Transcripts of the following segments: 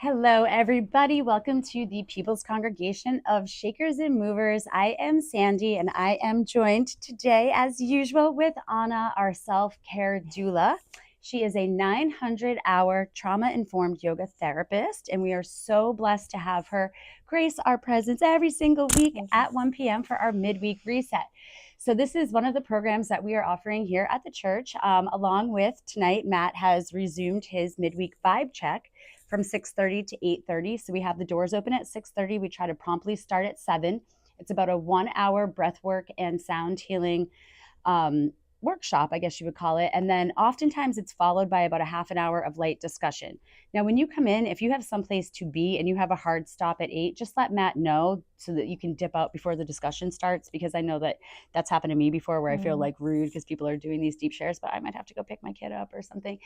Hello, everybody. Welcome to the People's Congregation of Shakers and Movers. I am Sandy, and I am joined today, as usual, with Anna, our Self Care Doula. She is a 900-hour trauma-informed yoga therapist, and we are so blessed to have her grace our presence every single week at 1 p.m. for our midweek reset. So this is one of the programs that we are offering here at the church. Along with tonight, Matt has resumed his midweek vibe check from 6:30 to 8:30. So we have the doors open at 6:30. We try to promptly start at 7. It's about a 1-hour breath work and sound healing workshop, I guess you would call it. And then oftentimes it's followed by about a half an hour of light discussion. Now, when you come in, if you have someplace to be and you have a hard stop at 8, just let Matt know so that you can dip out before the discussion starts, because I know that that's happened to me before where I feel like rude because people are doing these deep shares, but I might have to go pick my kid up or something.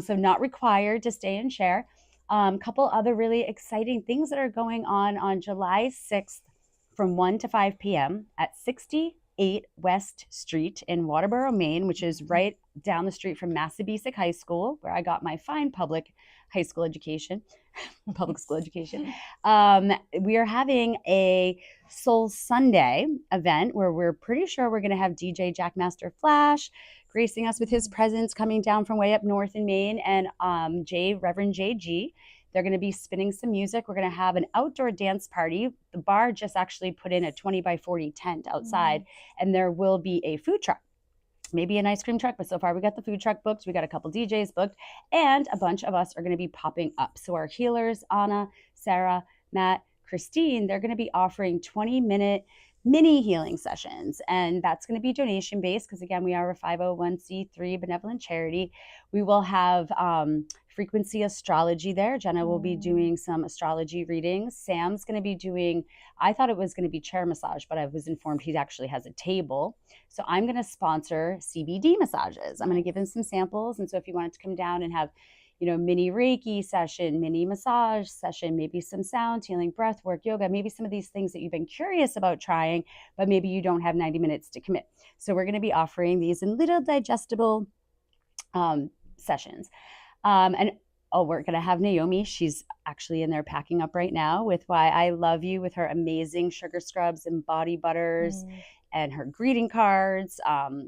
So not required to stay and share. Couple other really exciting things that are going on July 6th from 1 to 5 p.m. at 68 West Street in Waterboro, Maine, which is right down the street from Massabesic High School, where I got my fine public school education. We are having a Soul Sunday event where we're pretty sure we're going to have DJ Jackmaster Flash gracing us with his presence, coming down from way up north in Maine, and Reverend JG. They're going to be spinning some music. We're going to have an outdoor dance party. The bar just actually put in a 20 by 40 tent outside, and there will be a food truck, maybe an ice cream truck, but so far we got the food truck booked. We got a couple DJs booked, and a bunch of us are going to be popping up. So our healers, Anna, Sarah, Matt, Christine, they're going to be offering 20-minute mini healing sessions, and that's going to be donation based because, again, we are a 501c3 benevolent charity. We will have frequency astrology there. Jenna will be doing some astrology readings. Sam's going to be doing, I thought it was going to be chair massage, but I was informed he actually has a table. So I'm going to sponsor CBD massages. I'm going to give him some samples, and so if you wanted to come down and have mini Reiki session, mini massage session, maybe some sound healing, breath work, yoga, maybe some of these things that you've been curious about trying, but maybe you don't have 90 minutes to commit. So we're going to be offering these in little digestible sessions. We're going to have Naomi. She's actually in there packing up right now with Why I Love You, with her amazing sugar scrubs and body butters and her greeting cards.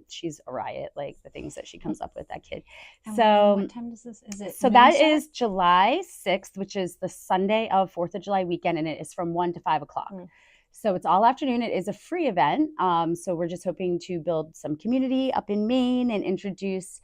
She's a riot, like the things that she comes up with, that kid. And so what time is this? Is it so that is July 6th, which is the Sunday of 4th of July weekend, and it is from 1 to 5 o'clock. So it's all afternoon. It is a free event. So we're just hoping to build some community up in Maine and introduce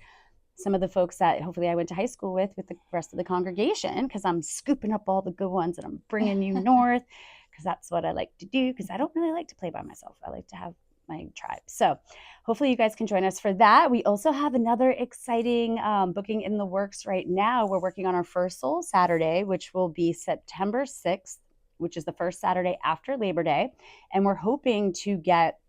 some of the folks that hopefully I went to high school with the rest of the congregation, because I'm scooping up all the good ones and I'm bringing you north, because that's what I like to do, because I don't really like to play by myself. I like to have my tribe. So hopefully you guys can join us for that. We also have another exciting booking in the works right now. We're working on our first Soul Saturday, which will be September 6th, which is the first Saturday after Labor Day. And we're hoping to get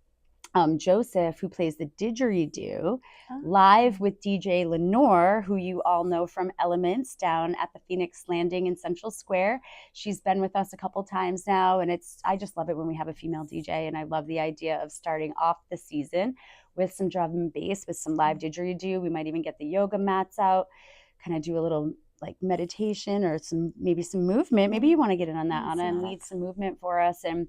Joseph, who plays the didgeridoo, live with DJ Lenore, who you all know from Elements down at the Phoenix Landing in Central Square. She's been with us a couple times now, and I just love it when we have a female DJ, and I love the idea of starting off the season with some drum and bass, with some live didgeridoo. We might even get the yoga mats out, kind of do a little like meditation or maybe some movement. Maybe you want to get in on that, Anna, and lead some movement for us. And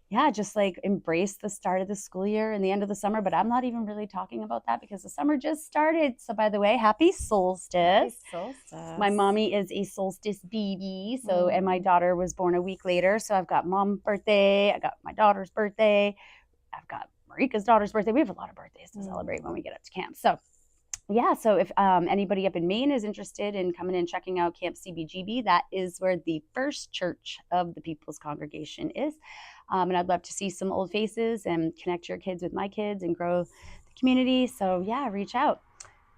yeah, just like embrace the start of the school year and the end of the summer. But I'm not even really talking about that because the summer just started. So by the way, happy solstice. Happy solstice. My mommy is a solstice baby. So, and my daughter was born a week later. So I've got mom's birthday. I got my daughter's birthday. I've got Marika's daughter's birthday. We have a lot of birthdays to celebrate when we get up to camp. So yeah, so if anybody up in Maine is interested in coming and checking out Camp CBGB, that is where the first church of the People's Congregation is. And I'd love to see some old faces and connect your kids with my kids and grow the community. So yeah, reach out.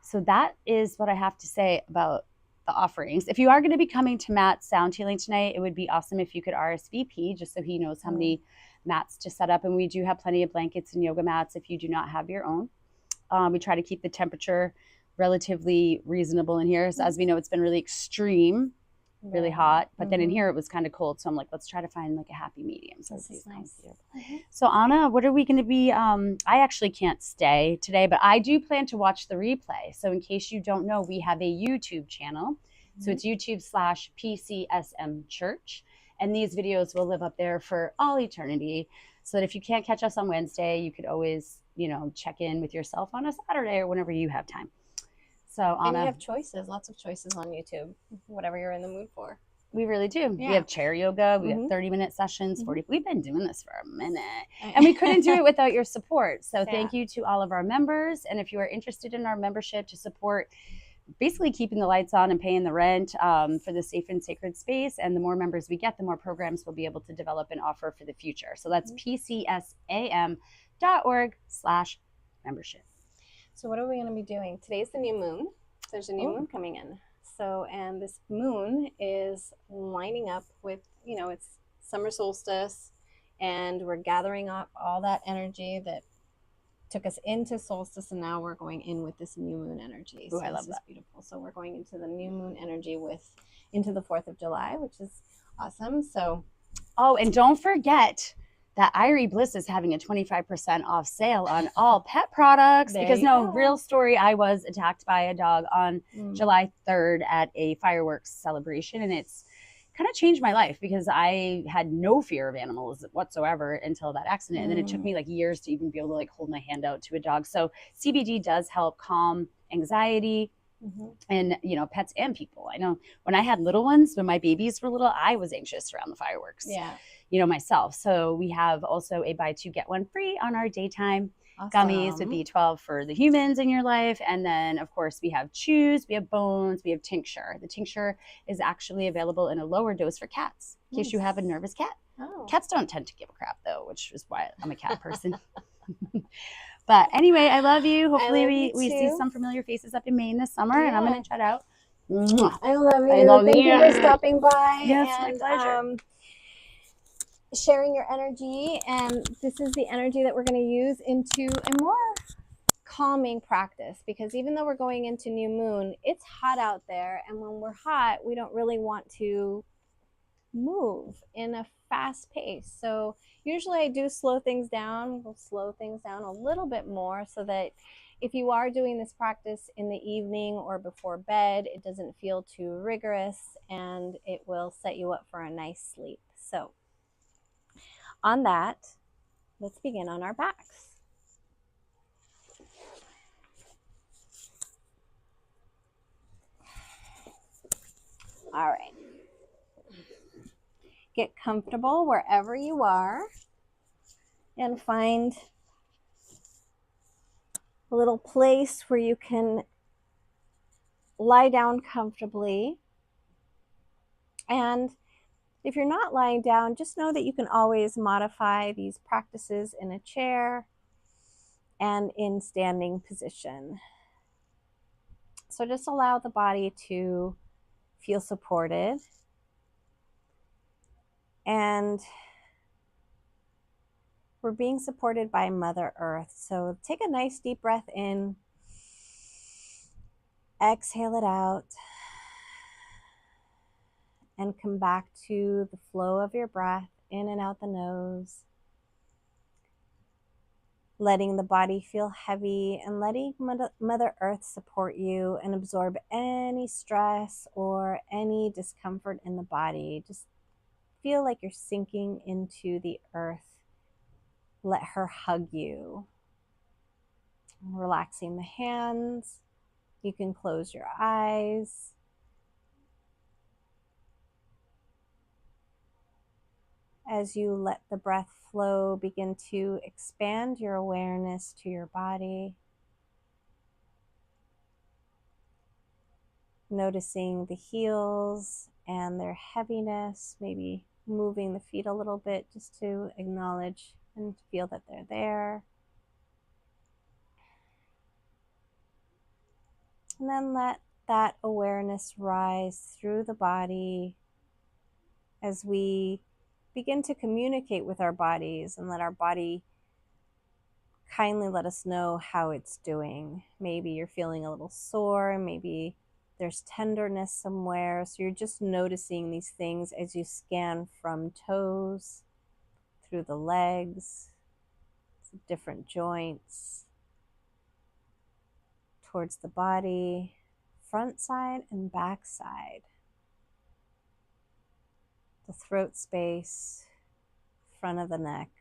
So that is what I have to say about the offerings. If you are going to be coming to Matt's sound healing tonight, it would be awesome if you could RSVP just so he knows how many mats to set up. And we do have plenty of blankets and yoga mats if you do not have your own. We try to keep the temperature relatively reasonable in here. So as we know, it's been really extreme, really hot, but then in here it was kind of cold. So I'm like, let's try to find like a happy medium. So this is nice. So Anna, what are we going to be? I actually can't stay today, but I do plan to watch the replay. So in case you don't know, we have a YouTube channel So it's YouTube/PCSM Church. And these videos will live up there for all eternity. So that if you can't catch us on Wednesday, you could always, check in with yourself on a Saturday or whenever you have time. So Anna, and you have choices, lots of choices on YouTube, whatever you're in the mood for. We really do. Yeah. We have chair yoga. We have 30-minute sessions, 40. We've been doing this for a minute. And we couldn't do it without your support. So thank you to all of our members. And if you are interested in our membership to support basically keeping the lights on and paying the rent for the safe and sacred space, and the more members we get, the more programs we'll be able to develop and offer for the future. So that's pcsam.org/membership. So what are we going to be doing? Today's the new moon. There's a new moon coming in. So, and this moon is lining up with, it's summer solstice, and we're gathering up all that energy that took us into solstice, and now we're going in with this new moon energy. So I love that. Beautiful. So we're going into the new moon energy into the 4th of July, which is awesome. So, and don't forget that Irie Bliss is having a 25% off sale on all pet products. Because real story, I was attacked by a dog on July 3rd at a fireworks celebration, and it's kind of changed my life because I had no fear of animals whatsoever until that accident. And then it took me like years to even be able to like hold my hand out to a dog. So CBD does help calm anxiety. And, pets and people. I know when I had little ones, when my babies were little, I was anxious around the fireworks, myself. So we have also a buy two, get one free on our daytime gummies with B12 for the humans in your life. And then, of course, we have chews, we have bones, we have tincture. The tincture is actually available in a lower dose for cats in case you have a nervous cat. Cats don't tend to give a crap, though, which is why I'm a cat person. But anyway, I love you. Hopefully we see some familiar faces up in Maine this summer, and I'm going to chat out. I love you. Thank you for stopping by. Yes, my pleasure. Sharing your energy. And this is the energy that we're going to use into a more calming practice, because even though we're going into new moon, it's hot out there. And when we're hot, we don't really want to move in a fast pace. So usually I do slow things down. We'll slow things down a little bit more so that if you are doing this practice in the evening or before bed, it doesn't feel too rigorous, and it will set you up for a nice sleep. So on that, let's begin on our backs. All right. Get comfortable wherever you are and find a little place where you can lie down comfortably. And if you're not lying down, just know that you can always modify these practices in a chair and in standing position. So just allow the body to feel supported. And we're being supported by Mother Earth. So take a nice deep breath in. Exhale it out. And come back to the flow of your breath in and out the nose. Letting the body feel heavy and letting Mother Earth support you and absorb any stress or any discomfort in the body. Just feel like you're sinking into the earth. Let her hug you. Relaxing the hands. You can close your eyes. As you let the breath flow, begin to expand your awareness to your body. Noticing the heels and their heaviness, maybe moving the feet a little bit just to acknowledge and feel that they're there. And then let that awareness rise through the body as we begin to communicate with our bodies and let our body kindly let us know how it's doing. Maybe you're feeling a little sore, maybe there's tenderness somewhere. So you're just noticing these things as you scan from toes, through the legs, different joints, towards the body, front side and back side, the throat space, front of the neck,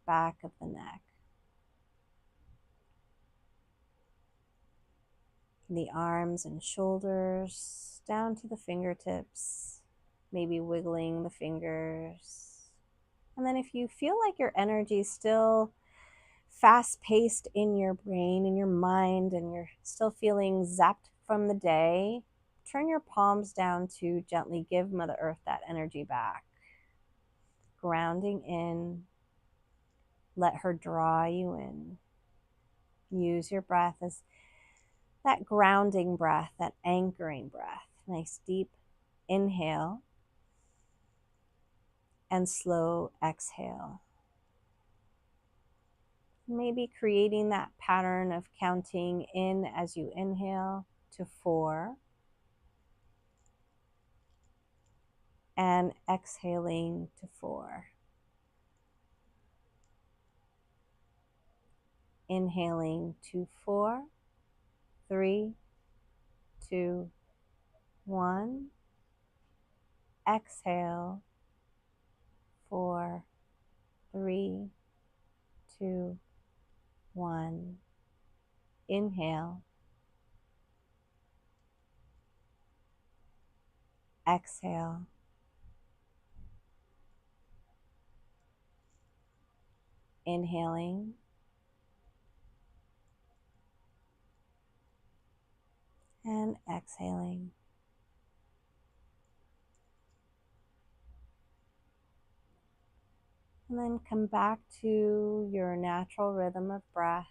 back of the neck, the arms and shoulders down to the fingertips, maybe wiggling the fingers. And then if you feel like your energy is still fast-paced in your brain, in your mind, and you're still feeling zapped from the day, turn your palms down to gently give Mother Earth that energy back. Grounding in, let her draw you in. Use your breath as that grounding breath, that anchoring breath. Nice deep inhale and slow exhale. Maybe creating that pattern of counting in as you inhale to 4 and exhaling to 4. Inhaling to 4, 3, 2, 1. Exhale, 4, 3, 2, 1. Inhale. Exhale. Inhaling. And exhaling. And then come back to your natural rhythm of breath.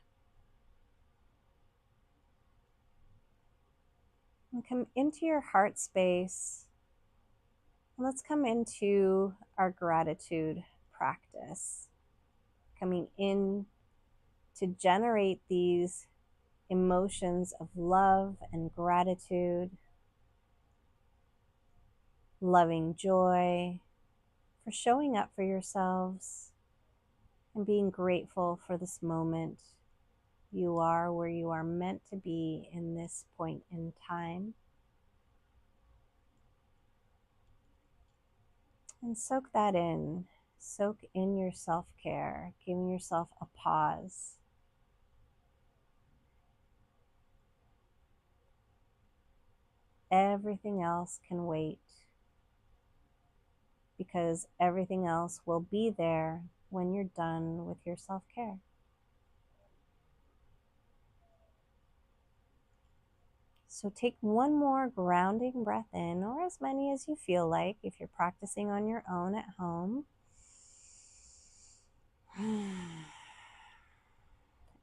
And come into your heart space. And let's come into our gratitude practice. Coming in to generate these emotions of love and gratitude, loving joy, for showing up for yourselves and being grateful for this moment. You are where you are meant to be in this point in time. And soak that in. Soak in your self-care, giving yourself a pause. Everything else can wait, because everything else will be there when you're done with your self-care. So take one more grounding breath in, or as many as you feel like if you're practicing on your own at home.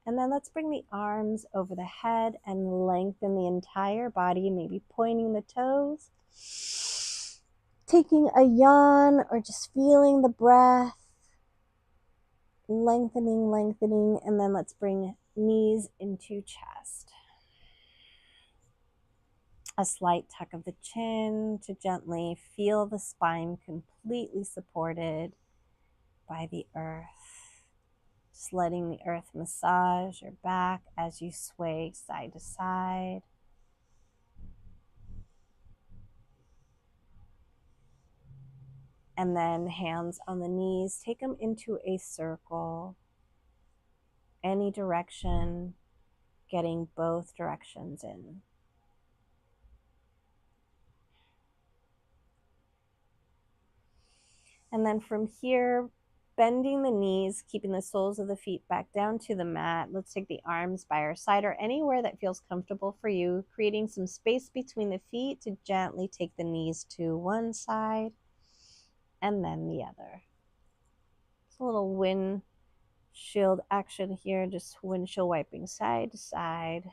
And then let's bring the arms over the head and lengthen the entire body, maybe pointing the toes. Taking a yawn or just feeling the breath. Lengthening, lengthening, and then let's bring knees into chest. A slight tuck of the chin to gently feel the spine completely supported by the earth. Just letting the earth massage your back as you sway side to side. And then hands on the knees, take them into a circle. Any direction, getting both directions in. And then from here, bending the knees, keeping the soles of the feet back down to the mat. Let's take the arms by our side or anywhere that feels comfortable for you, creating some space between the feet to gently take the knees to one side and then the other. It's a little windshield action here, just windshield wiping side to side.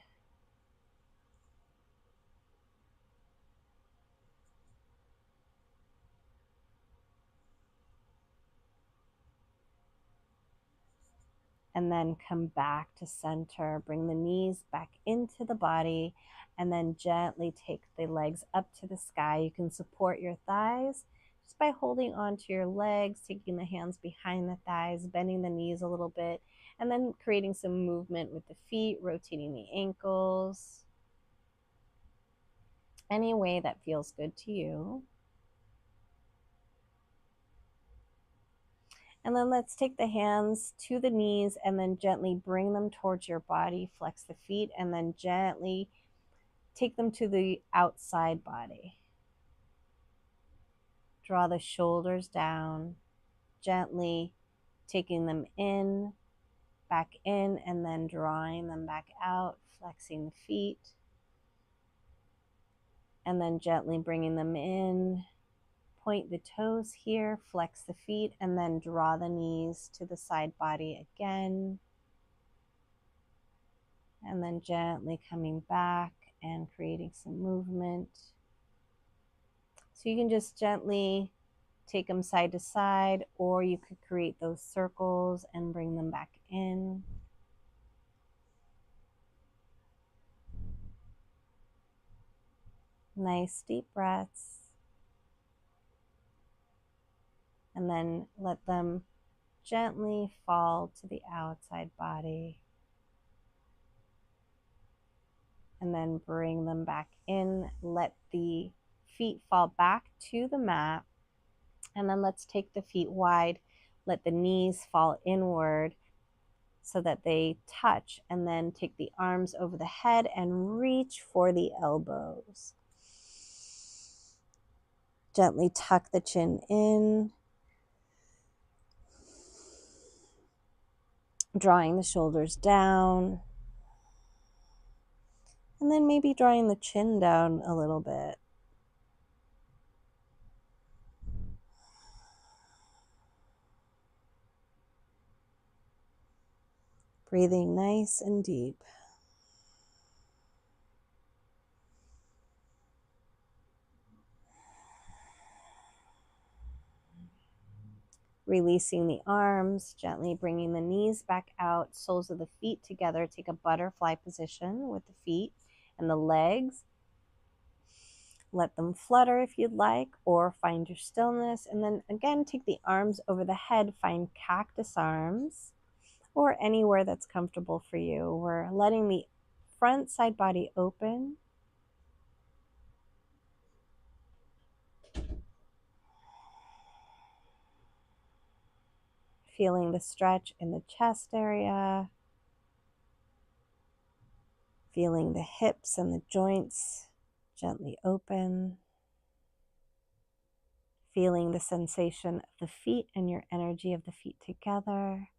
And then come back to center. Bring the knees back into the body and then gently take the legs up to the sky. You can support your thighs just by holding onto your legs, taking the hands behind the thighs, bending the knees a little bit, and then creating some movement with the feet, rotating the ankles. any way that feels good to you. And then let's take the hands to the knees and then gently bring them towards your body. Flex the feet and then gently take them to the outside body. Draw the shoulders down, gently taking them in, back in, and then drawing them back out, flexing the feet, and then gently bringing them in. Point the toes here, flex the feet, and then draw the knees to the side body again. And then gently coming back and creating some movement. So you can just gently take them side to side, or you could create those circles and bring them back in. Nice deep breaths. And then let them gently fall to the outside body. And then bring them back in. Let the feet fall back to the mat. And then let's take the feet wide. Let the knees fall inward so that they touch. And then take the arms over the head and reach for the elbows. Gently tuck the chin in. Drawing the shoulders down. And then maybe drawing the chin down a little bit. Breathing nice and deep. Releasing the arms, gently bringing the knees back out, soles of the feet together. Take a butterfly position with the feet and the legs. Let them flutter if you'd like, or find your stillness. And then again, take the arms over the head, find cactus arms, or anywhere that's comfortable for you. We're letting the front side body open. Feeling the stretch in the chest area. Feeling the hips and the joints gently open. Feeling the sensation of the feet and your energy of the feet together.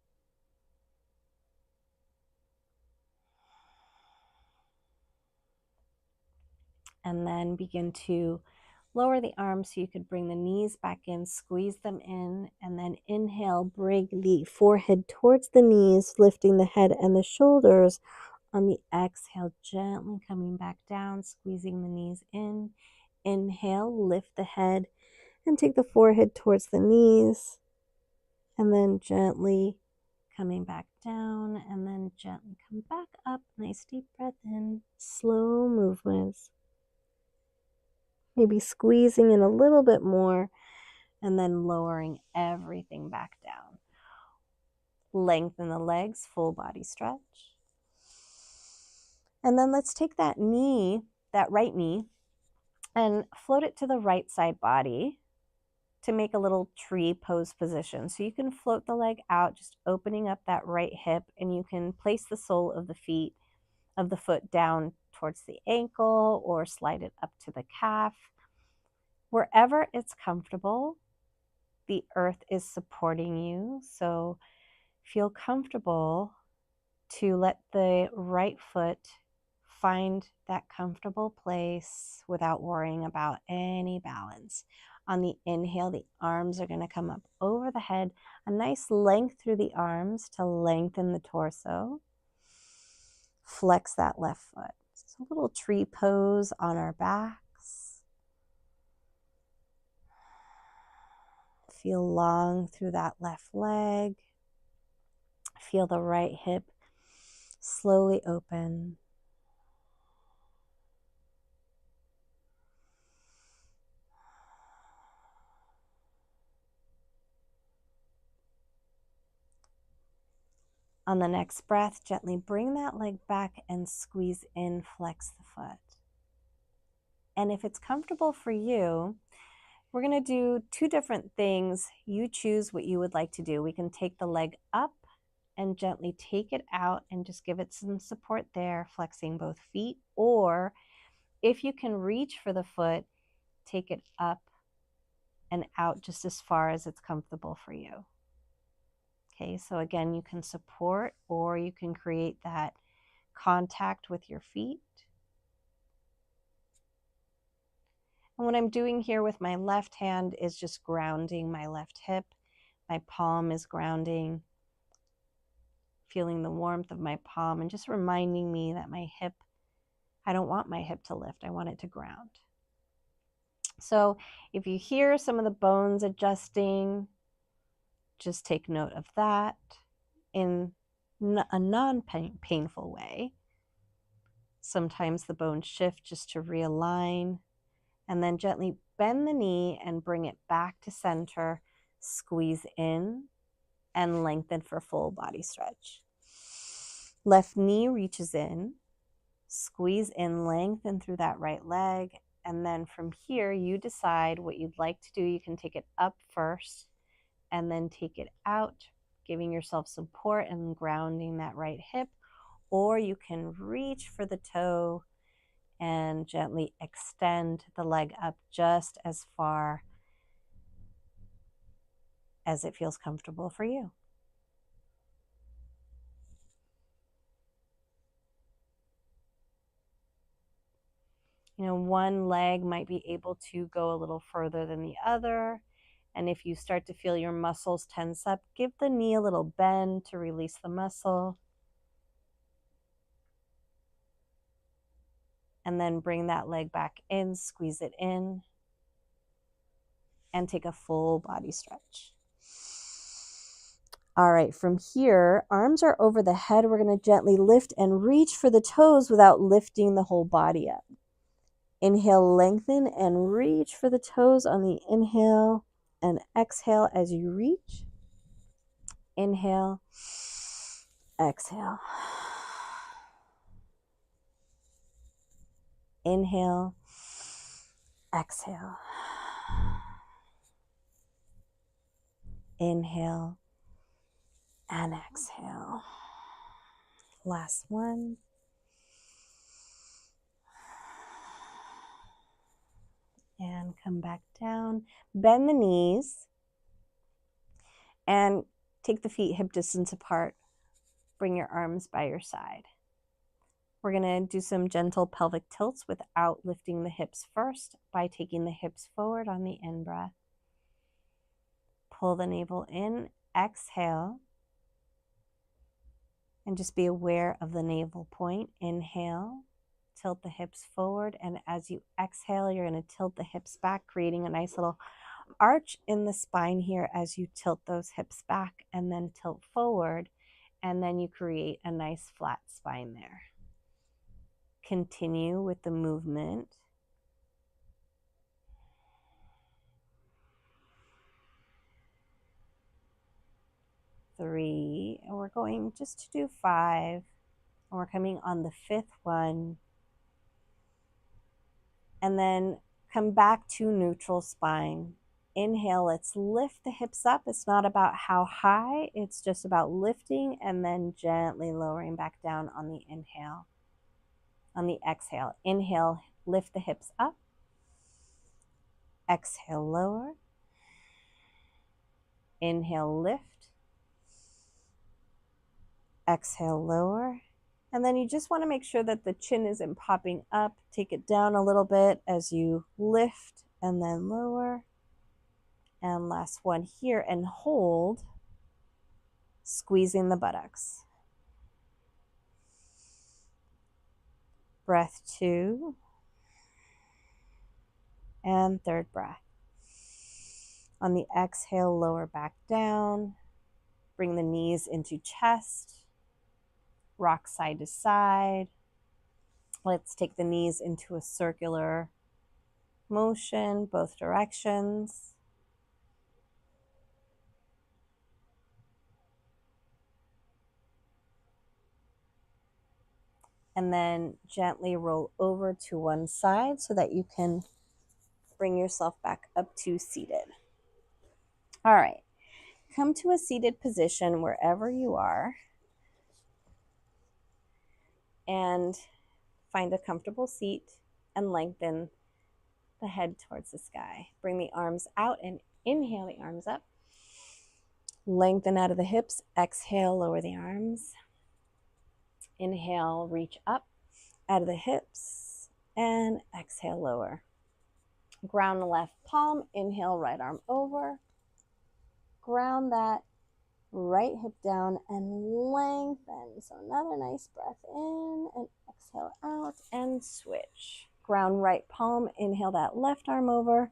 And then begin to lower the arms so you could bring the knees back in, squeeze them in, and then inhale, bring the forehead towards the knees, lifting the head and the shoulders. On the exhale, gently coming back down, squeezing the knees in. Inhale, lift the head and take the forehead towards the knees. And then gently coming back down and then gently come back up. Nice deep breath in, slow movements. Maybe squeezing in a little bit more and then lowering everything back down. Lengthen the legs, full body stretch. And then let's take that knee, that right knee, and float it to the right side body to make a little tree pose position. So you can float the leg out, just opening up that right hip, and you can place the sole of the foot down towards the ankle or slide it up to the calf. Wherever it's comfortable, the earth is supporting you. So feel comfortable to let the right foot find that comfortable place without worrying about any balance. On the inhale, the arms are going to come up over the head, a nice length through the arms to lengthen the torso. Flex that left foot. It's a little tree pose on our backs. Feel long through that left leg. Feel the right hip slowly open. On the next breath, gently bring that leg back and squeeze in, flex the foot. And if it's comfortable for you, we're going to do two different things. You choose what you would like to do. We can take the leg up and gently take it out and just give it some support there, flexing both feet. Or if you can reach for the foot, take it up and out just as far as it's comfortable for you. Okay, so again, you can support or you can create that contact with your feet. And what I'm doing here with my left hand is just grounding my left hip. My palm is grounding, feeling the warmth of my palm and just reminding me that my hip, I don't want my hip to lift, I want it to ground. So if you hear some of the bones adjusting, just take note of that in a non-painful way. Sometimes the bones shift just to realign, and then gently bend the knee and bring it back to center. Squeeze in and lengthen for full body stretch. Left knee reaches in, squeeze in, lengthen through that right leg, and then from here you decide what you'd like to do. You can take it up first and then take it out, giving yourself support and grounding that right hip, or you can reach for the toe and gently extend the leg up just as far as it feels comfortable for you. You know, one leg might be able to go a little further than the other. And if you start to feel your muscles tense up, give the knee a little bend to release the muscle. And then bring that leg back in, squeeze it in, and take a full body stretch. All right, from here, arms are over the head. We're going to gently lift and reach for the toes without lifting the whole body up. Inhale, lengthen and reach for the toes on the inhale, and exhale as you reach. Inhale, exhale. Inhale, exhale. Inhale and exhale. Last one. And come back down. Bend the knees and take the feet hip distance apart. Bring your arms by your side. We're going to do some gentle pelvic tilts without lifting the hips first by taking the hips forward on the in-breath. Pull the navel in, exhale, and just be aware of the navel point. Inhale, tilt the hips forward, and as you exhale, you're going to tilt the hips back, creating a nice little arch in the spine here as you tilt those hips back and then tilt forward, and then you create a nice flat spine there. Continue with the movement. Three, and we're going just to do 5, and we're coming on the 5th one, and then come back to neutral spine. Inhale, let's lift the hips up. It's not about how high, it's just about lifting and then gently lowering back down on the inhale. On the exhale, inhale, lift the hips up. Exhale, lower. Inhale, lift. Exhale, lower. And then you just want to make sure that the chin isn't popping up. Take it down a little bit as you lift and then lower. And last one here, and hold, squeezing the buttocks. Breath 2. And 3rd breath. On the exhale, lower back down. Bring the knees into chest. Rock side to side. Let's take the knees into a circular motion, both directions. And then gently roll over to one side so that you can bring yourself back up to seated. All right, come to a seated position wherever you are and find a comfortable seat and lengthen the head towards the sky. Bring the arms out and inhale the arms up. Lengthen out of the hips. Exhale, lower the arms. Inhale, reach up out of the hips, and exhale, lower. Ground the left palm. Inhale, right arm over. Ground that right hip down and lengthen. So another nice breath in and exhale out and switch. Ground right palm. Inhale that left arm over.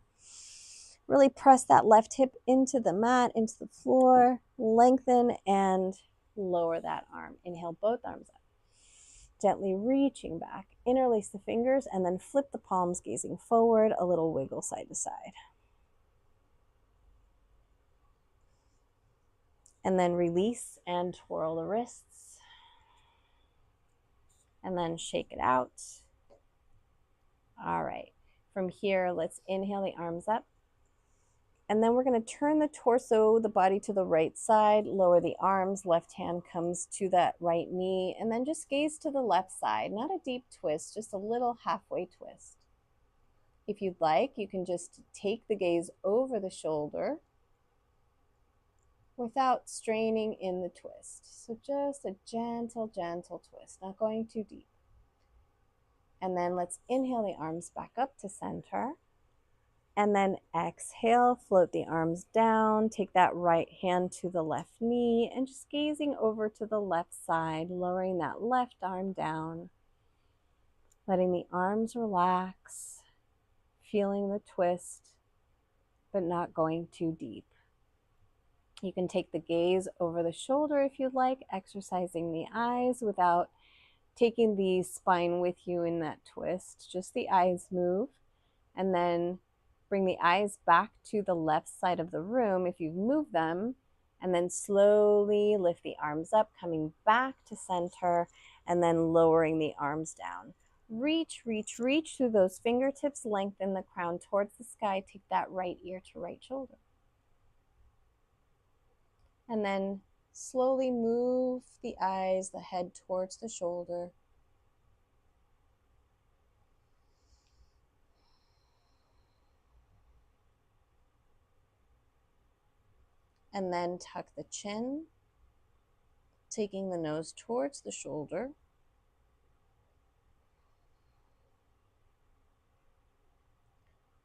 Really press that left hip into the mat, into the floor. Lengthen and lower that arm. Inhale both arms up. Gently reaching back. Interlace the fingers and then flip the palms, gazing forward. A little wiggle side to side. And then release and twirl the wrists. And then shake it out. All right. From here, let's inhale the arms up. And then we're going to turn the torso, the body to the right side, lower the arms, left hand comes to that right knee, and then just gaze to the left side. Not a deep twist, just a little halfway twist. If you'd like, you can just take the gaze over the shoulder without straining in the twist. So just a gentle, gentle twist, not going too deep. And then let's inhale the arms back up to center. And then exhale, float the arms down, take that right hand to the left knee, and just gazing over to the left side, lowering that left arm down, letting the arms relax, feeling the twist, but not going too deep. You can take the gaze over the shoulder if you'd like, exercising the eyes without taking the spine with you in that twist. Just the eyes move, and then bring the eyes back to the left side of the room if you've moved them, and then slowly lift the arms up, coming back to center, and then lowering the arms down. Reach, reach, reach through those fingertips, lengthen the crown towards the sky, take that right ear to right shoulder. And then slowly move the eyes, the head towards the shoulder. And then tuck the chin, taking the nose towards the shoulder.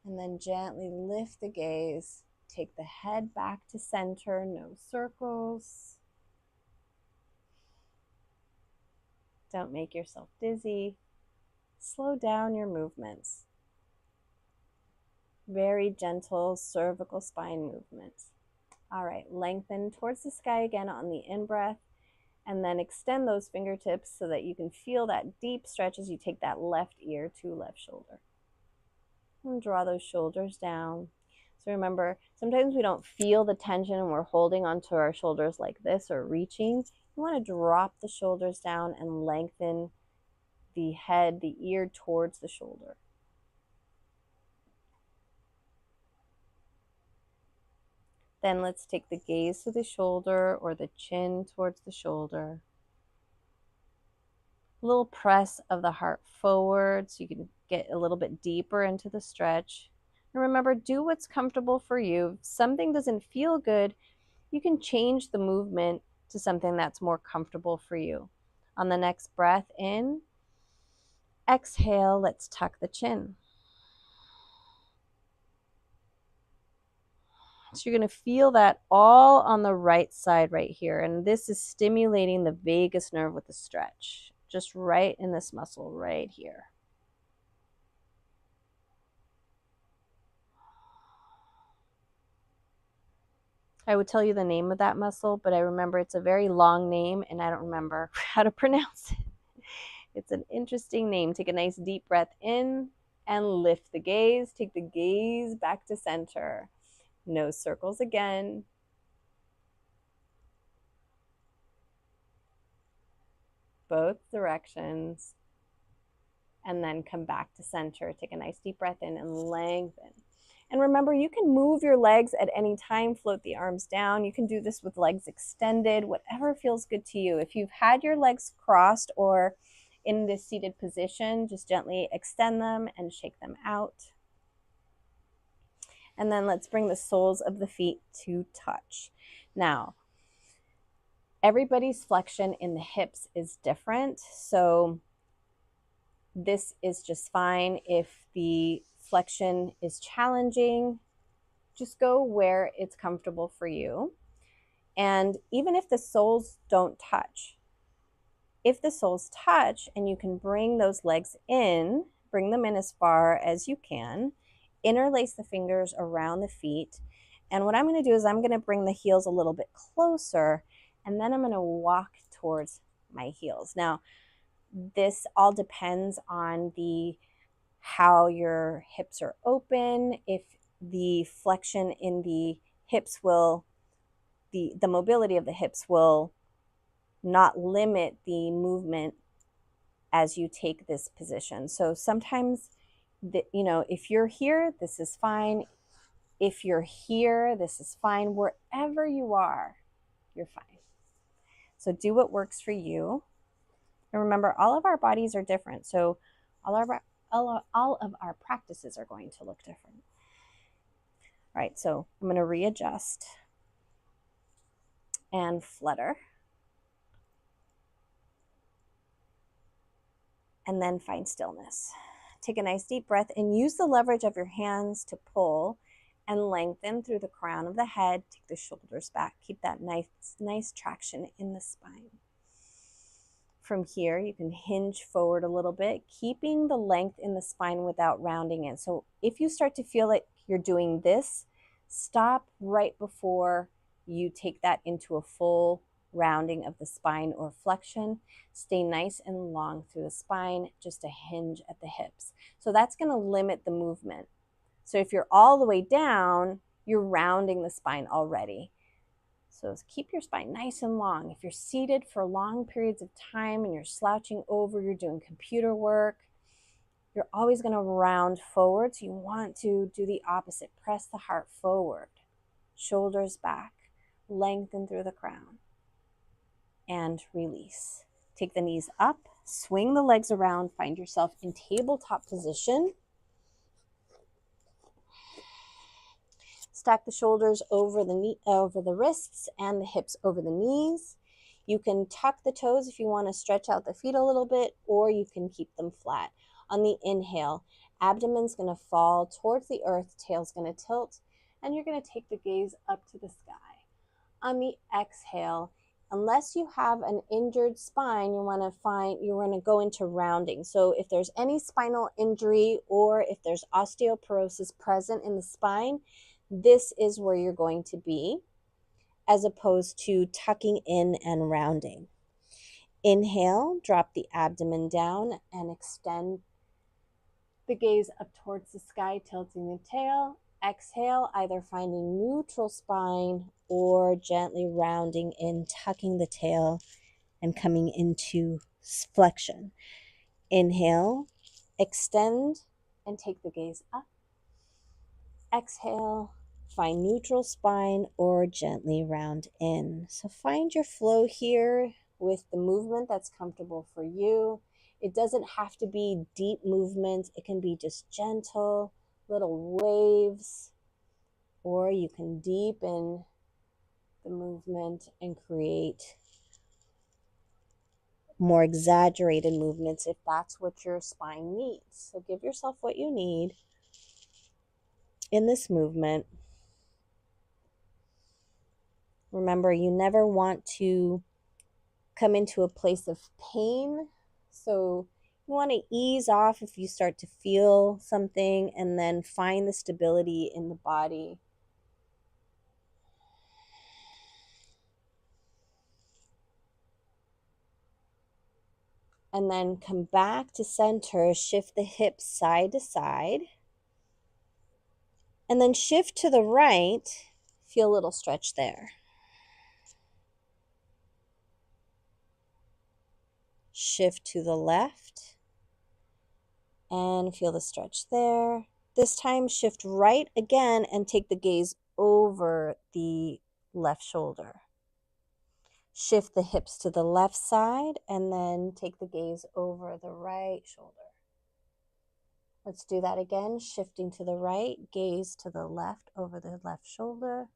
And then gently lift the gaze, take the head back to center, no circles. Don't make yourself dizzy. Slow down your movements. Very gentle cervical spine movements. All right, lengthen towards the sky again on the in-breath, and then extend those fingertips so that you can feel that deep stretch as you take that left ear to left shoulder. And draw those shoulders down. So remember, sometimes we don't feel the tension and we're holding onto our shoulders like this or reaching. You want to drop the shoulders down and lengthen the head, the ear towards the shoulder. Then let's take the gaze to the shoulder or the chin towards the shoulder. A little press of the heart forward so you can get a little bit deeper into the stretch. And remember, do what's comfortable for you. If something doesn't feel good, you can change the movement to something that's more comfortable for you. On the next breath in, exhale, let's tuck the chin. So you're going to feel that all on the right side right here. And this is stimulating the vagus nerve with the stretch. Just right in this muscle right here. I would tell you the name of that muscle, but I remember it's a very long name and I don't remember how to pronounce it. It's an interesting name. Take a nice deep breath in and lift the gaze. Take the gaze back to center. No circles again. Both directions. and then come back to center. Take a nice deep breath in and lengthen. And remember, you can move your legs at any time, float the arms down. You can do this with legs extended, whatever feels good to you. If you've had your legs crossed or in this seated position, just gently extend them and shake them out. And then let's bring the soles of the feet to touch. Now, everybody's flexion in the hips is different, so this is just fine. If the flexion is challenging, just go where it's comfortable for you. And even if the soles don't touch, if the soles touch and you can bring those legs in, bring them in as far as you can, interlace the fingers around the feet. And what I'm going to do is I'm going to bring the heels a little bit closer, and then I'm going to walk towards my heels. Now, this all depends on how your hips are open. If the flexion in the hips will, the mobility of the hips will not limit the movement as you take this position. So sometimes, if you're here, this is fine. If you're here, this is fine. Wherever you are, you're fine. So do what works for you. And remember, all of our bodies are different. So all of our practices are going to look different. All right, so I'm going to readjust and flutter. And then find stillness. Take a nice deep breath and use the leverage of your hands to pull and lengthen through the crown of the head. Take the shoulders back. Keep that nice traction in the spine. From here, you can hinge forward a little bit, keeping the length in the spine without rounding it. So if you start to feel like you're doing this, stop right before you take that into a full rounding of the spine or flexion. Stay nice and long through the spine, just a hinge at the hips. So that's going to limit the movement. So if you're all the way down, you're rounding the spine already. So keep your spine nice and long. If you're seated for long periods of time and you're slouching over, you're doing computer work, you're always going to round forward. So you want to do the opposite. Press the heart forward, shoulders back, lengthen through the crown, and release. Take the knees up, swing the legs around, find yourself in tabletop position. Stack the shoulders over the wrists and the hips over the knees. You can tuck the toes if you want to stretch out the feet a little bit, or you can keep them flat. On the inhale, abdomen's going to fall towards the earth, tail's going to tilt, and you're going to take the gaze up to the sky. On the exhale, unless you have an injured spine, you want to go into rounding. So if there's any spinal injury or if there's osteoporosis present in the spine, this is where you're going to be, as opposed to tucking in and rounding. Inhale, drop the abdomen down and extend the gaze up towards the sky, tilting the tail. Exhale, either finding neutral spine or gently rounding in, tucking the tail and coming into flexion. Inhale, extend and take the gaze up. Exhale, find neutral spine or gently round in. So find your flow here with the movement that's comfortable for you. It doesn't have to be deep movements. It can be just gentle little waves, or you can deepen the movement and create more exaggerated movements if that's what your spine needs. So give yourself what you need in this movement. Remember, you never want to come into a place of pain. So you want to ease off if you start to feel something, and then find the stability in the body. And then come back to center, shift the hips side to side. And then shift to the right, feel a little stretch there. Shift to the left. And feel the stretch there. This time, shift right again and take the gaze over the left shoulder. Shift the hips to the left side and then take the gaze over the right shoulder. Let's do that again. Shifting to the right, gaze to the left over the left shoulder.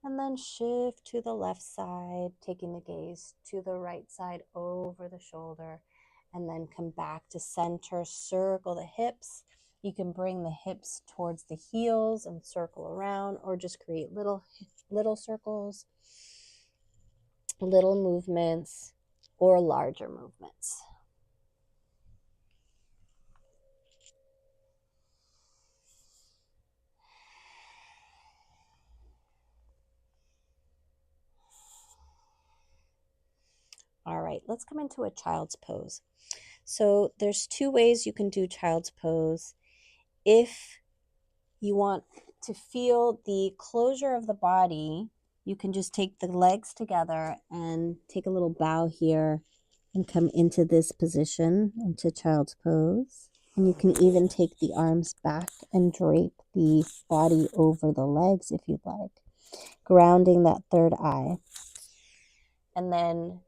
And then shift to the left side, taking the gaze to the right side over the shoulder. And then come back to center, circle the hips. You can bring the hips towards the heels and circle around, or just create little circles, little movements, or larger movements. All right, let's come into a child's pose. So there's two ways you can do child's pose. If you want to feel the closure of the body, you can just take the legs together and take a little bow here and come into this position, into child's pose. And you can even take the arms back and drape the body over the legs if you'd like, grounding that third eye. And then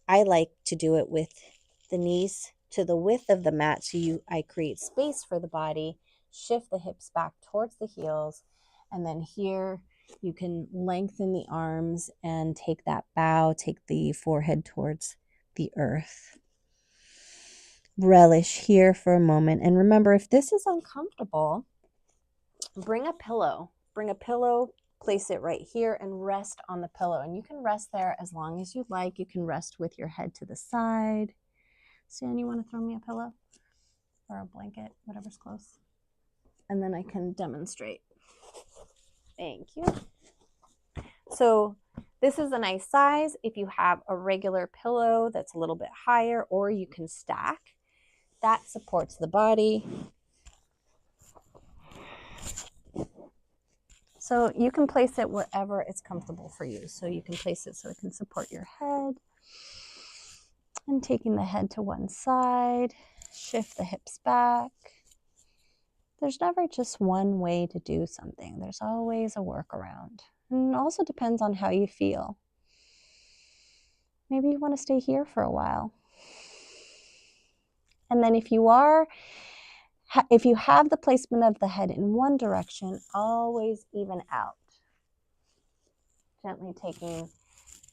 I like to do it with the knees to the width of the mat, so I create space for the body, shift the hips back towards the heels, and then here you can lengthen the arms and take that bow, take the forehead towards the earth. Relish here for a moment, and remember, if this is uncomfortable, bring a pillow, place it right here and rest on the pillow. And you can rest there as long as you'd like. You can rest with your head to the side. Stan, you want to throw me a pillow or a blanket, whatever's close? And then I can demonstrate. Thank you. So this is a nice size. If you have a regular pillow that's a little bit higher, or you can stack, that supports the body. So you can place it wherever it's comfortable for you. So you can place it so it can support your head. And taking the head to one side, shift the hips back. There's never just one way to do something. There's always a workaround. And it also depends on how you feel. Maybe you want to stay here for a while. And then if you have the placement of the head in one direction, always even out. Gently taking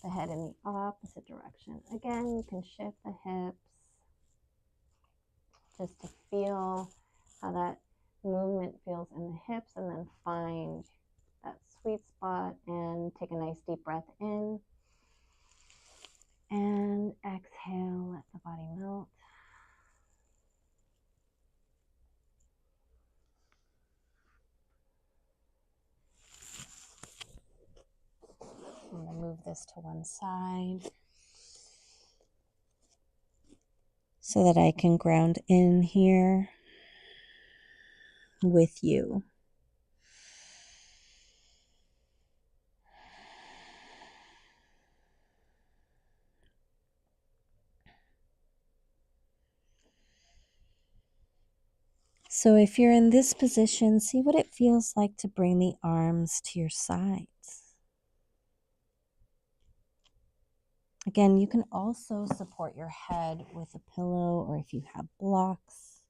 the head in the opposite direction. Again, you can shift the hips just to feel how that movement feels in the hips, and then find that sweet spot and take a nice deep breath in. And exhale, let the body melt. I'm going to move this to one side so that I can ground in here with you. So if you're in this position, see what it feels like to bring the arms to your sides. Again, you can also support your head with a pillow, or if you have blocks.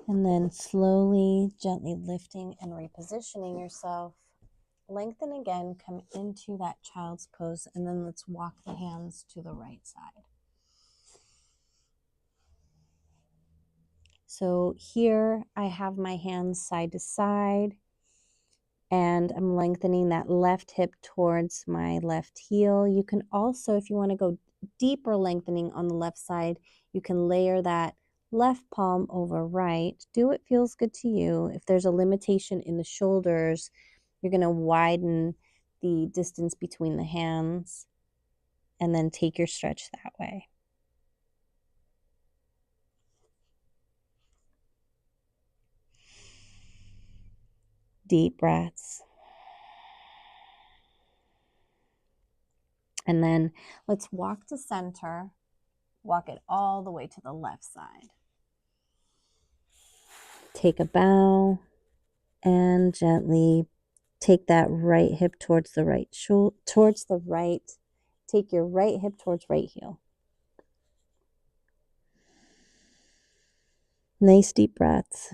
And then slowly, gently lifting and repositioning yourself. Lengthen again, come into that child's pose, and then let's walk the hands to the right side. So here I have my hands side to side, and I'm lengthening that left hip towards my left heel. You can also, if you want to go deeper lengthening on the left side, you can layer that left palm over right. Do what feels good to you. If there's a limitation in the shoulders, you're going to widen the distance between the hands and then take your stretch that way. Deep breaths. And then let's walk to center. Walk it all the way to the left side. Take a bow and gently take that right hip towards the right shoulder, take your right hip towards right heel. Nice deep breaths.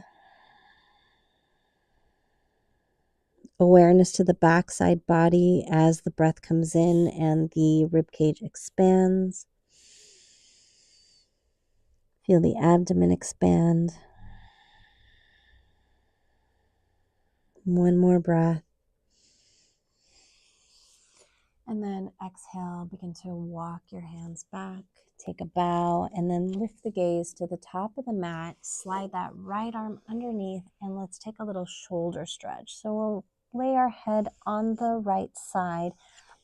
Awareness to the backside body as the breath comes in and the rib cage expands. Feel the abdomen expand. One more breath. And then exhale, begin to walk your hands back. Take a bow and then lift the gaze to the top of the mat. Slide that right arm underneath and let's take a little shoulder stretch. So we'll lay our head on the right side.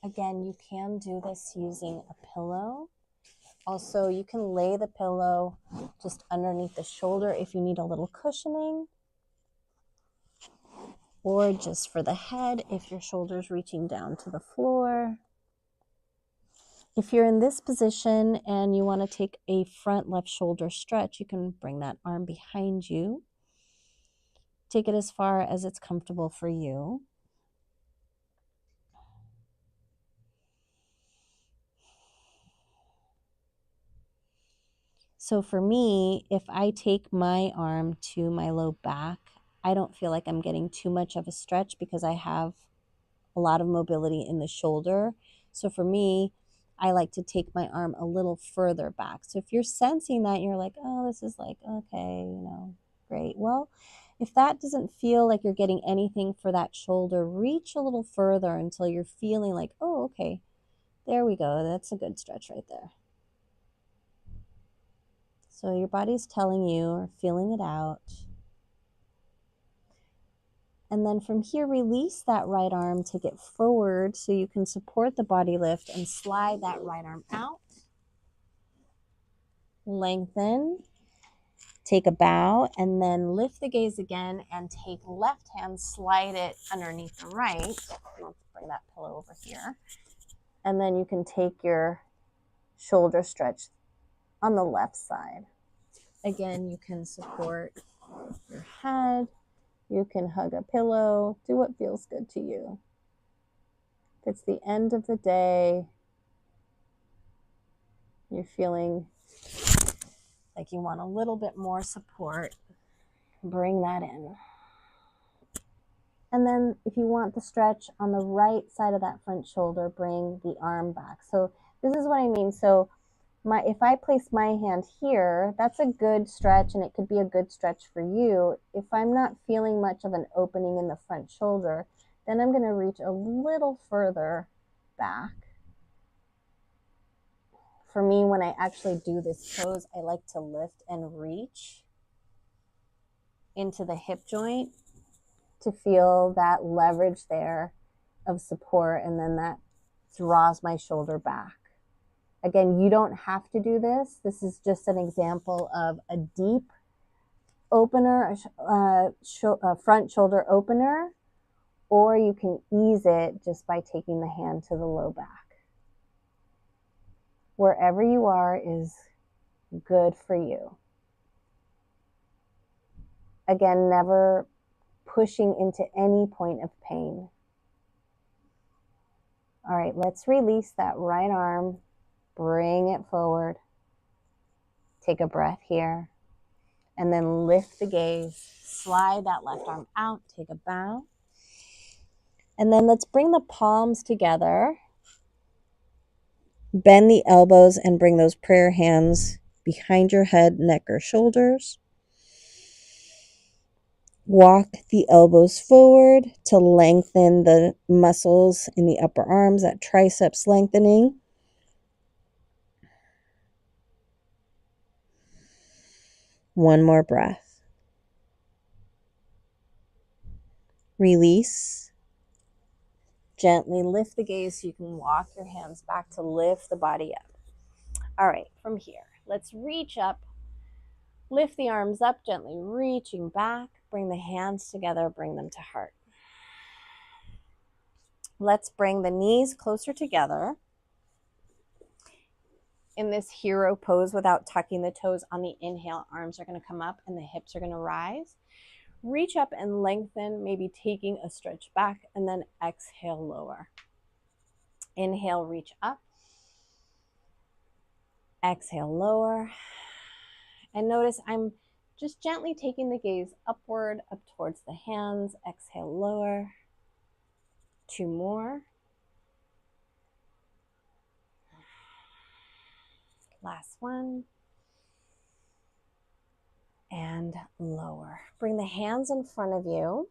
Again, you can do this using a pillow. Also, you can lay the pillow just underneath the shoulder if you need a little cushioning. Or just for the head if your shoulder's reaching down to the floor. If you're in this position and you want to take a front left shoulder stretch, you can bring that arm behind you. Take it as far as it's comfortable for you. So for me, if I take my arm to my low back, I don't feel like I'm getting too much of a stretch because I have a lot of mobility in the shoulder. So for me, I like to take my arm a little further back. So if you're sensing that, you're like, oh, this is like, okay, great. Well, if that doesn't feel like you're getting anything for that shoulder, reach a little further until you're feeling like, oh, okay, there we go. That's a good stretch right there. So your body's telling you or feeling it out. And then from here, release that right arm, take it forward so you can support the body lift and slide that right arm out. Lengthen, take a bow, and then lift the gaze again and take left hand, slide it underneath the right. Let's bring that pillow over here. And then you can take your shoulder stretch on the left side. Again, you can support your head. You can hug a pillow, do what feels good to you. If it's the end of the day, you're feeling like you want a little bit more support, bring that in. And then if you want the stretch on the right side of that front shoulder, bring the arm back. So this is what I mean. So if I place my hand here, that's a good stretch and it could be a good stretch for you. If I'm not feeling much of an opening in the front shoulder, then I'm going to reach a little further back. For me, when I actually do this pose, I like to lift and reach into the hip joint to feel that leverage there of support, and then that draws my shoulder back. Again, you don't have to do this. This is just an example of a deep opener, front shoulder opener, or you can ease it just by taking the hand to the low back. Wherever you are is good for you. Again, never pushing into any point of pain. All right, let's release that right arm. Bring it forward. Take a breath here. And then lift the gaze. Slide that left arm out. Take a bow. And then let's bring the palms together. Bend the elbows and bring those prayer hands behind your head, neck, or shoulders. Walk the elbows forward to lengthen the muscles in the upper arms, that triceps lengthening. One more breath. Release. Gently lift the gaze so you can walk your hands back to lift the body up. All right, from here, let's reach up. Lift the arms up, gently reaching back. Bring the hands together, bring them to heart. Let's bring the knees closer together in this hero pose without tucking the toes. On the inhale, arms are going to come up and the hips are going to rise. Reach up and lengthen, maybe taking a stretch back, and then exhale, lower. Inhale, reach up. Exhale, lower. And notice I'm just gently taking the gaze upward, up towards the hands. Exhale, lower. 2 more. Last one. And lower. Bring the hands in front of you.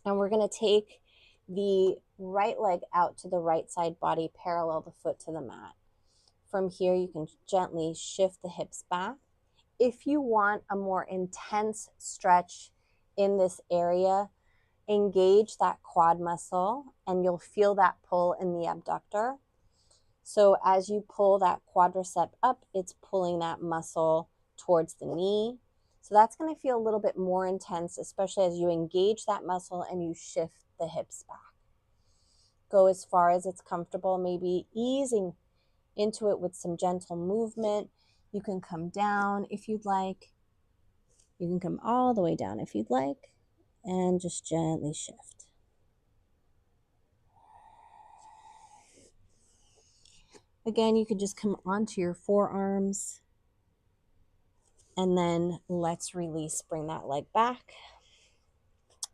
And we're going to take the right leg out to the right side body, parallel the foot to the mat. From here, you can gently shift the hips back. If you want a more intense stretch in this area, engage that quad muscle and you'll feel that pull in the abductor. So as you pull that quadricep up, it's pulling that muscle towards the knee. So that's going to feel a little bit more intense, especially as you engage that muscle and you shift the hips back. Go as far as it's comfortable, maybe easing into it with some gentle movement. You can come down if you'd like. You can come all the way down if you'd like, and just gently shift. Again, you could just come onto your forearms, and then let's release. Bring that leg back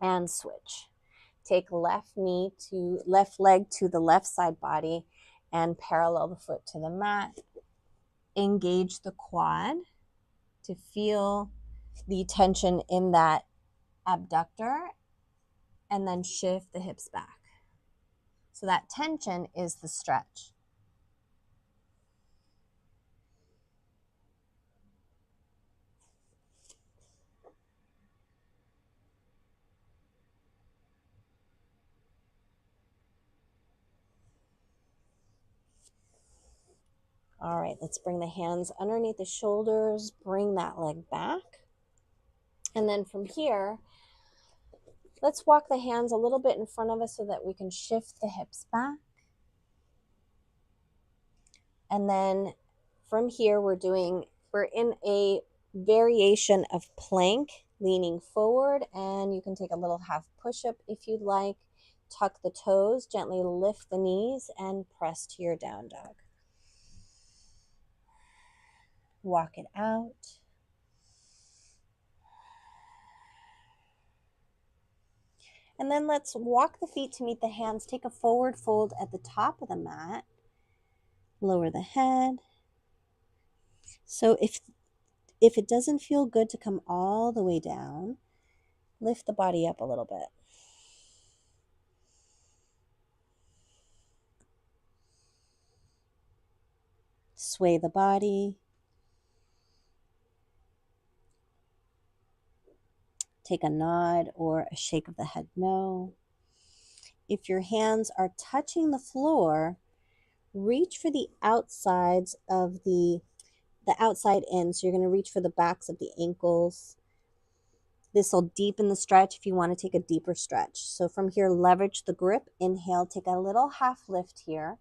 and switch. Take left leg to the left side body and parallel the foot to the mat. Engage the quad to feel the tension in that abductor, and then shift the hips back. So that tension is the stretch. All right, let's bring the hands underneath the shoulders, bring that leg back. And then from here, let's walk the hands a little bit in front of us so that we can shift the hips back. And then from here, we're in a variation of plank, leaning forward, and you can take a little half push-up if you'd like. Tuck the toes, gently lift the knees, and press to your down dog. Walk it out. And then let's walk the feet to meet the hands. Take a forward fold at the top of the mat. Lower the head. So if it doesn't feel good to come all the way down, lift the body up a little bit. Sway the body. Take a nod or a shake of the head no. If your hands are touching the floor, reach for the outsides of the outside in. So you're going to reach for the backs of the ankles. This will deepen the stretch if you want to take a deeper stretch. So from here, leverage the grip. Inhale, take a little half lift here.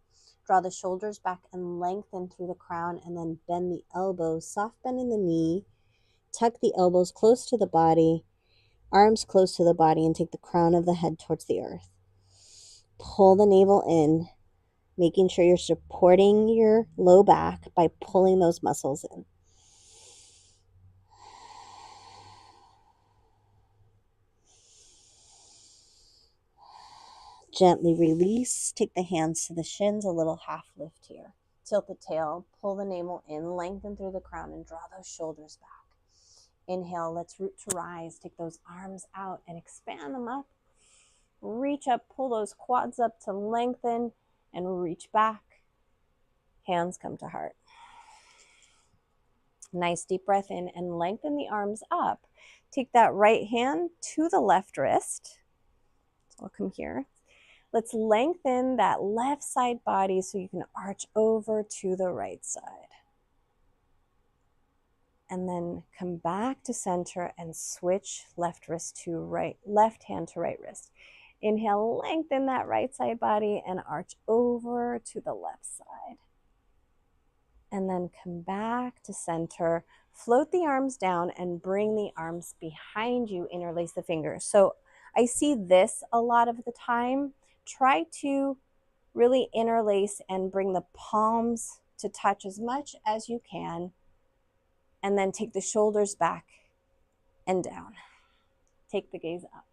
Draw the shoulders back and lengthen through the crown, and then bend the elbows, soft bend in the knee. Tuck the elbows close to the body, arms close to the body, and take the crown of the head towards the earth. Pull the navel in, making sure you're supporting your low back by pulling those muscles in. Gently release. Take the hands to the shins, a little half lift here. Tilt the tail, pull the navel in, lengthen through the crown, and draw those shoulders back. Inhale, let's root to rise. Take those arms out and expand them up. Reach up, pull those quads up to lengthen, and reach back. Hands come to heart. Nice deep breath in and lengthen the arms up. Take that right hand to the left wrist. So I'll come here. Let's lengthen that left side body so you can arch over to the right side. And then come back to center and switch left hand to right wrist. Inhale, lengthen that right side body and arch over to the left side. And then come back to center. Float the arms down and bring the arms behind you. Interlace the fingers. So I see this a lot of the time. Try to really interlace and bring the palms to touch as much as you can. And then take the shoulders back and down. Take the gaze up.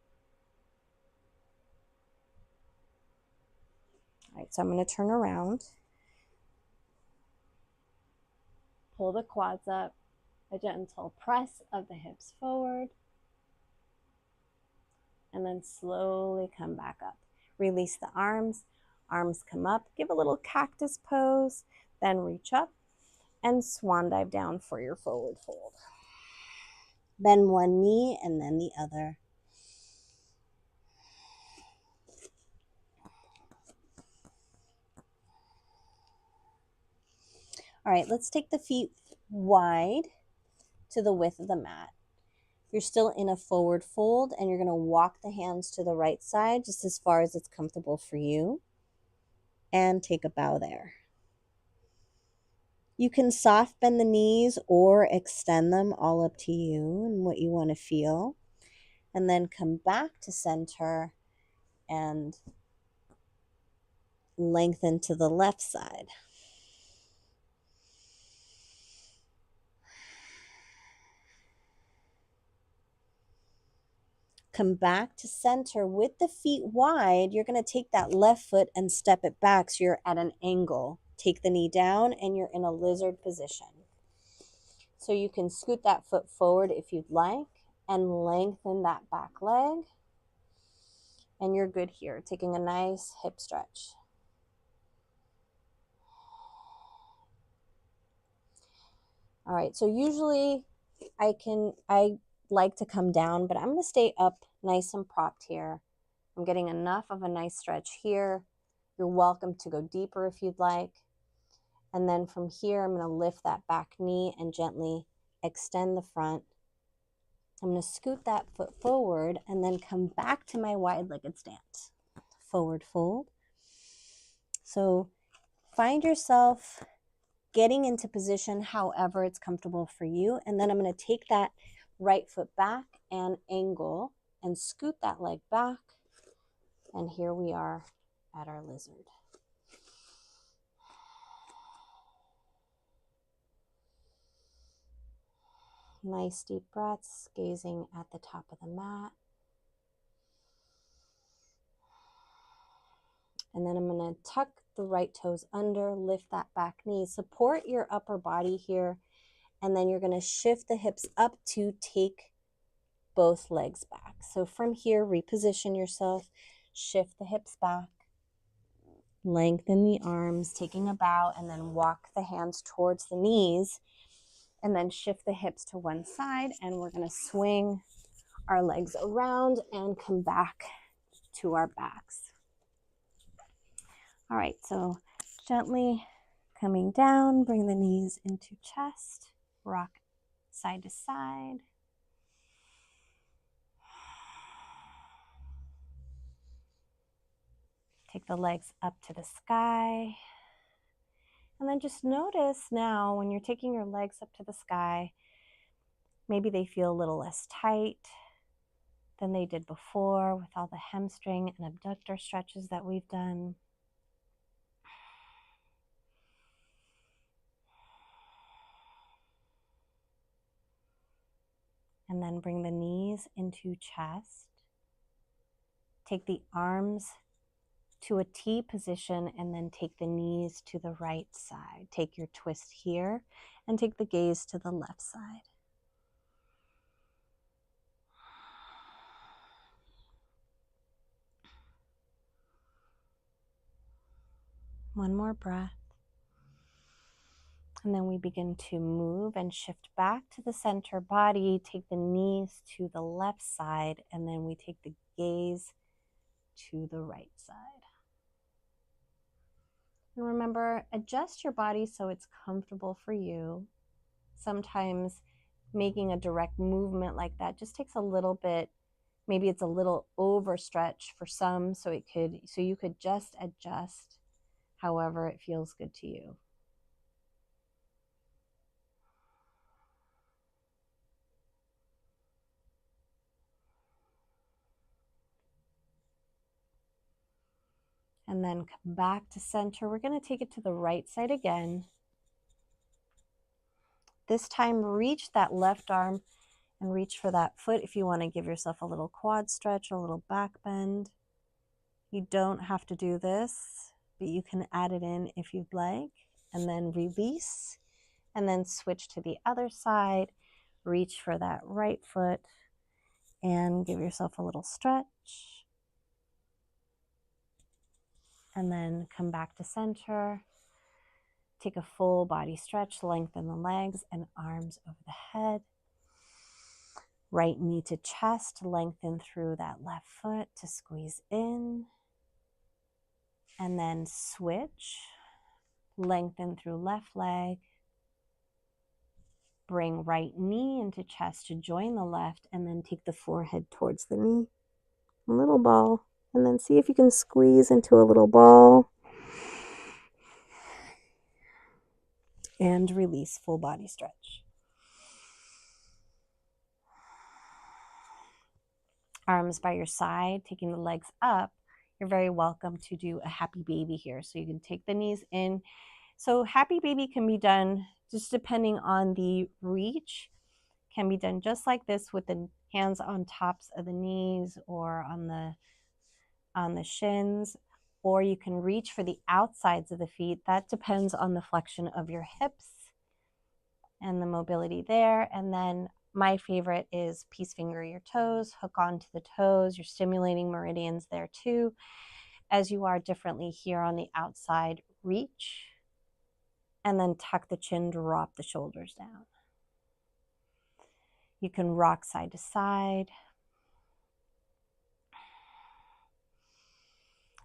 All right, so I'm going to turn around. Pull the quads up, a gentle press of the hips forward, and then slowly come back up. Release the arms, arms come up, give a little cactus pose, then reach up and swan dive down for your forward fold. Bend one knee and then the other. All right, let's take the feet wide to the width of the mat. You're still in a forward fold and you're going to walk the hands to the right side just as far as it's comfortable for you. And take a bow there. You can soft bend the knees or extend them, all up to you and what you want to feel. And then come back to center and lengthen to the left side. Come back to center with the feet wide. You're going to take that left foot and step it back so you're at an angle. Take the knee down and you're in a lizard position. So you can scoot that foot forward if you'd like and lengthen that back leg. And you're good here, taking a nice hip stretch. All right, so usually I like to come down, but I'm going to stay up nice and propped here. I'm getting enough of a nice stretch here. You're welcome to go deeper if you'd like. And then from here, I'm going to lift that back knee and gently extend the front. I'm going to scoot that foot forward and then come back to my wide-legged stance. Forward fold. So find yourself getting into position however it's comfortable for you. And then I'm going to take that right foot back and angle and scoot that leg back. And here we are at our lizard. Nice deep breaths, gazing at the top of the mat. And then I'm going to tuck the right toes under, lift that back knee, support your upper body here, and then you're going to shift the hips up to take both legs back. So from here, reposition yourself, shift the hips back, lengthen the arms, taking a bow, and then walk the hands towards the knees, and then shift the hips to one side, and we're going to swing our legs around and come back to our backs. All right, so gently coming down, bring the knees into chest, rock side to side. Take the legs up to the sky. And then just notice now when you're taking your legs up to the sky, maybe they feel a little less tight than they did before with all the hamstring and abductor stretches that we've done. And then bring the knees into chest. Take the arms to a T position and then take the knees to the right side. Take your twist here and take the gaze to the left side. One more breath. And then we begin to move and shift back to the center body. Take the knees to the left side, and then we take the gaze to the right side. And remember, adjust your body so it's comfortable for you. Sometimes making a direct movement like that just takes a little bit Maybe it's a little overstretch for some, so you could just adjust however it feels good to you. And then come back to center. We're going to take it to the right side again. This time, reach that left arm and reach for that foot if you want to give yourself a little quad stretch, a little back bend. You don't have to do this, but you can add it in if you'd like. And then release, and then switch to the other side. Reach for that right foot and give yourself a little stretch. And then come back to center. Take a full body stretch, lengthen the legs and arms over the head. Right knee to chest, lengthen through that left foot to squeeze in. And then switch, lengthen through left leg. Bring right knee into chest to join the left, and then take the forehead towards the knee. A little ball, and then see if you can squeeze into a little ball. And release, full body stretch. Arms by your side, taking the legs up. You're very welcome to do a happy baby here. So you can take the knees in. So happy baby can be done just depending on the reach. Can be done just like this with the hands on tops of the knees or on the shins, or you can reach for the outsides of the feet. That depends on the flexion of your hips and the mobility there. And then my favorite is peace finger your toes, hook onto the toes. You're stimulating meridians there too, as you are differently here on the outside. Reach, and then tuck the chin, drop the shoulders down. You can rock side to side.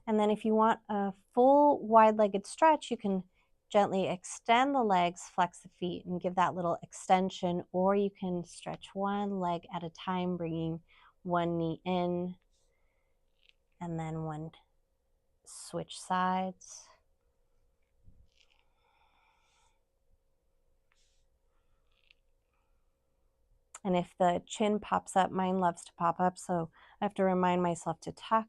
And then if you want a full wide-legged stretch, you can gently extend the legs, flex the feet, and give that little extension, or you can stretch one leg at a time, bringing one knee in, and then one switch sides. And if the chin pops up, mine loves to pop up, so I have to remind myself to tuck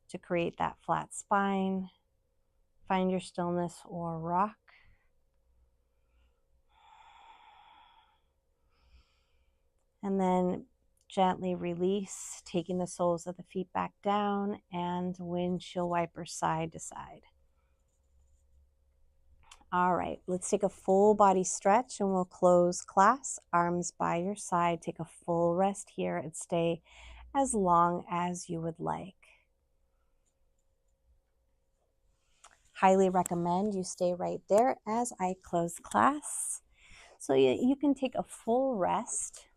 to create that flat spine. Find your stillness or rock. And then gently release, taking the soles of the feet back down and windshield wiper side to side. All right, let's take a full body stretch and we'll close class. Arms by your side. Take a full rest here and stay as long as you would like. Highly recommend you stay right there as I close class. So you can take a full rest.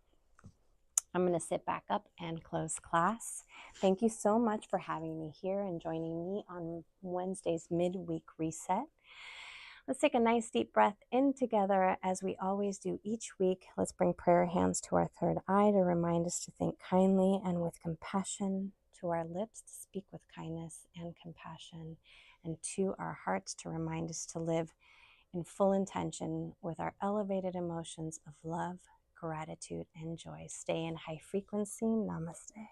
I'm going to sit back up and close class. Thank you so much for having me here and joining me on Wednesday's midweek reset. Let's take a nice deep breath in together as we always do each week. Let's bring prayer hands to our third eye to remind us to think kindly and with compassion, to our lips to speak with kindness and compassion, and to our hearts to remind us to live in full intention with our elevated emotions of love, gratitude, and joy. Stay in high frequency. Namaste.